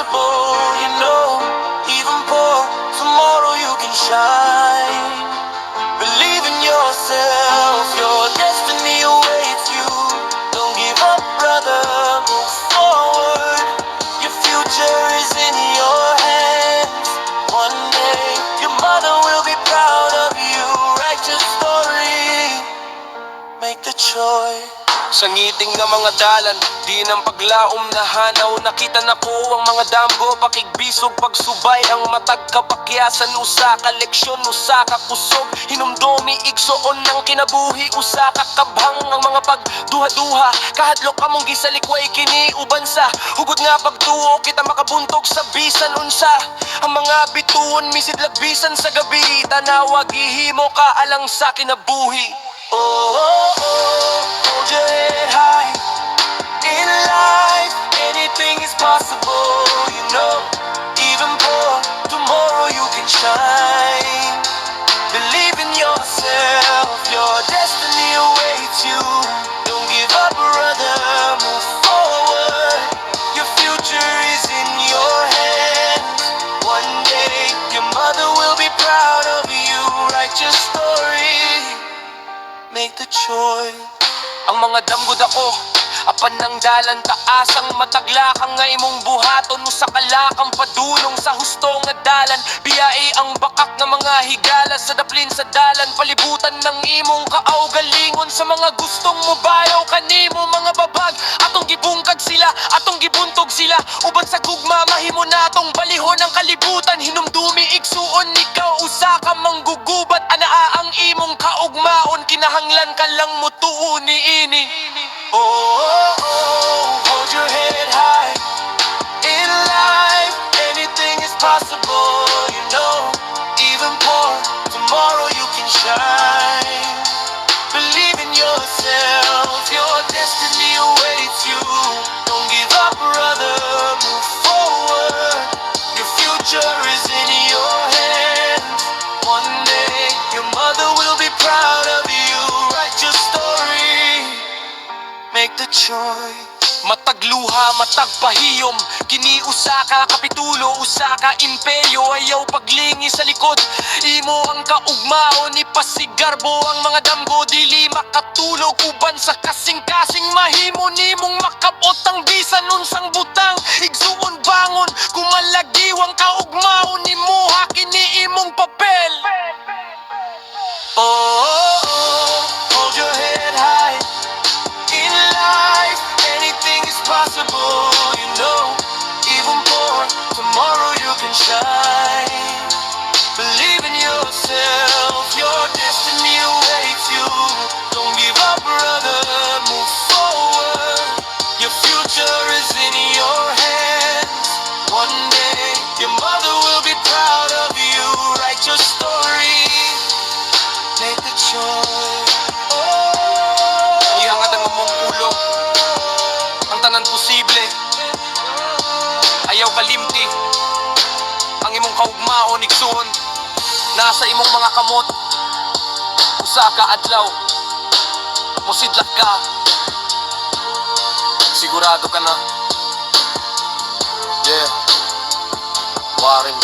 possible, you know. Even poor, tomorrow you can shine. Believe in yourself, your destiny awaits you. Don't give up, brother, move forward. Your future is in your hands. One day, your mother will be proud of you. Write your story, make the choice. Sa ngiting ng mga dalan, di ng paglaom na hanaw. Nakita na ko ang mga damgo, pakigbisog, pagsubay. Ang matag kapakyasan, usa ka leksyon, usa ka kusog. Hinumdomi, igsoon ng kinabuhi, usa ka kabhang. Ang mga pagduha-duha, kahadlok among gisalikway, kini ubansa. Hugod nga pagtuo, kita makabuntog sa bisan unsa. Ang mga bituon, misidlagbisan sa gabi. Tanawa, gihimo ka alang sa kinabuhi. Oh, oh, oh, hold your head high. In life, anything is possible, you know. Even poor, tomorrow you can shine. Believe in yourself, your destiny awaits you. Don't give up, brother, move forward. Your future is in your hands. One day, your mother will be proud of you. Write your story, make the choice. Ang mga damgod ako, apan ng dalan taasang mataglakang nga imong buhaton. Usa ka lakang padulong sa husto nga dalan. Biyai ang bakak nga mga higala sa daplin sa dalan. Palibutan ng imong kaawgalingon sa mga gustong mubayaw kanimo mga babag. Atong gibungkag sila, atong gibuntog sila. Uban sa gugma mahimo natong balihon ang kalibutan. Hinumdumi igsuon ikaw usa ka manggugubat. Anaa ang imong kaugmaon, kinahanglan ka lang mutuo ni ini. Oh, oh, oh, hold your head high. In life, anything is possible, you know. Even poor, tomorrow you can shine. Believe in yourself, your destiny awaits you. Don't give up, brother, move forward. Your future is in your hands. One day, your mother will be proud of you. Write your story, make the choice. Matagluha, matagpahiyom, kini usa ka kapitulo, usa ka imperyo. Ayaw paglingi sa likod, imo ang kaugmaon. Ipasigarbo ang mga damgo, dili makatulog. Uban sa kasing-kasing, mahimo nimong makabot ang bisan unsang butang. Igsuon bangon, kumalagiwang kaugmaon. Imuha kini imong papel. Oh, oh, oh, hold your head high. In life, anything is possible, you know. Even poor, tomorrow you can shine. Believe in yourself, your destiny awaits you. Don't give up, brother, move forward. Your future is in your hands. One day, your mother will be proud of you. Write your story, make the choice. Tanan posible, ayaw kalimti. Ang imong kaugmaon igsuon nasa imong mga kamot. Usa ka adlaw mosidlak ka, sigurado ka na. Yeah, Warren.